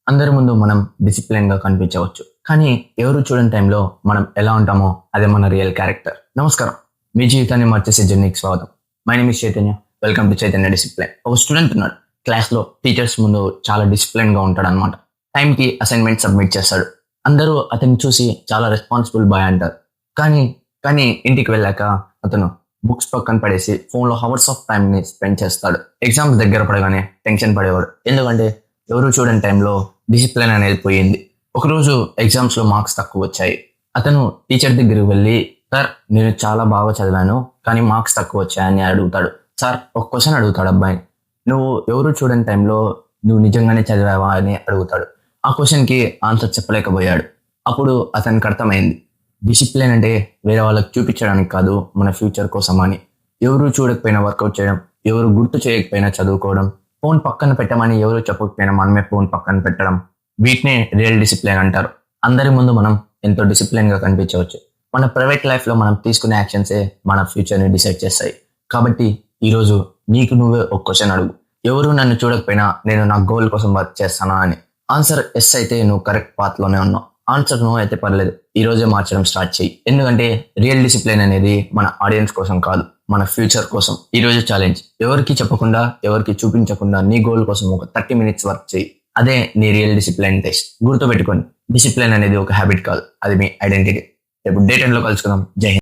అందరి ముందు మనం డిసిప్లిన్ గా కనిపించవచ్చు, కానీ ఎవరు చూడని టైంలో మనం ఎలా ఉంటామో అదే మన రియల్ క్యారెక్టర్. నమస్కారం, మీ జీవితాన్ని మార్చేసే జర్నీకి స్వాగతం. My name is Chaitanya. Welcome to Chaitanya discipline. ఒక స్టూడెంట్ ఉన్నాడు, క్లాస్ లో టీచర్స్ ముందు చాలా డిసిప్లిన్ గా ఉంటాడు అనమాట. టైం కి అసైన్మెంట్ సబ్మిట్ చేస్తాడు. అందరూ అతన్ని చూసి చాలా రెస్పాన్సిబుల్ బాయ్ అంటారు. కానీ కానీ ఇంటికి వెళ్ళాక అతను బుక్స్ పక్కన పడేసి ఫోన్ లో హవర్స్ ఆఫ్ టైం ని స్పెండ్ చేస్తాడు. ఎగ్జామ్స్ దగ్గర పడగానే టెన్షన్ పడేవాడు, ఎందుకంటే ఎవరు చూడని టైంలో డిసిప్లిన్ అనేది పోయింది. ఒకరోజు ఎగ్జామ్స్ లో మార్క్స్ తక్కువ వచ్చాయి. అతను టీచర్ దగ్గరికి వెళ్ళి, సార్ నేను చాలా బాగా చదివాను కానీ మార్క్స్ తక్కువ వచ్చాయని అడుగుతాడు. సార్ ఒక క్వశ్చన్ అడుగుతాడు అబ్బాయి, నువ్వు ఎవరు చూడని టైంలో నువ్వు నిజంగానే చదివావా అని అడుగుతాడు. ఆ క్వశ్చన్ కి ఆన్సర్ చెప్పలేకపోయాడు. అప్పుడు అతనికి అర్థమైంది, డిసిప్లిన్ అంటే వేరే వాళ్ళకి చూపించడానికి కాదు, మన ఫ్యూచర్ కోసం అని. ఎవరు చూడకపోయినా వర్కౌట్ చేయడం, ఎవరు గుర్తు చేయకపోయినా చదువుకోవడం, ఫోన్ పక్కన పెట్టమని ఎవరు చెప్పకపోయినా మనమే ఫోన్ పక్కన పెట్టడం, వీటినే రియల్ డిసిప్లిన్ అంటారు. అందరి ముందు మనం ఎంతో డిసిప్లిన్ గా కనిపించవచ్చు. మన ప్రైవేట్ లైఫ్ లో మనం తీసుకునే యాక్షన్సే మన ఫ్యూచర్ ని డిసైడ్ చేస్తాయి. కాబట్టి ఈరోజు నీకు నువ్వే ఒక క్వశ్చన్ అడుగు, ఎవరు నన్ను చూడకపోయినా నేను నా గోల్ కోసం వర్క్ చేస్తానా అని. ఆన్సర్ ఎస్ అయితే నువ్వు కరెక్ట్ పాత్ లోనే ఉన్నావు. ఆన్సర్ నో అయితే పర్లేదు, ఈ రోజే మార్చడం స్టార్ట్ చేయి. ఎందుకంటే రియల్ డిసిప్లిన్ అనేది మన ఆడియన్స్ కోసం కాదు, మన ఫ్యూచర్ కోసం. ఈ రోజు ఛాలెంజ్, ఎవరికి చెప్పకుండా ఎవరికి చూపించకుండా నీ గోల్ కోసం ఒక 30 minutes వర్క్ చేయి. అదే నీ రియల్ డిసిప్లిన్ టెస్ట్. గుర్తుపెట్టుకోండి, డిసిప్లిన్ అనేది ఒక హ్యాబిట్ కాదు, అది మీ ఐడెంటిటీ. రేపు డే 10 లో కలుసుకుందాం. జై హింద్.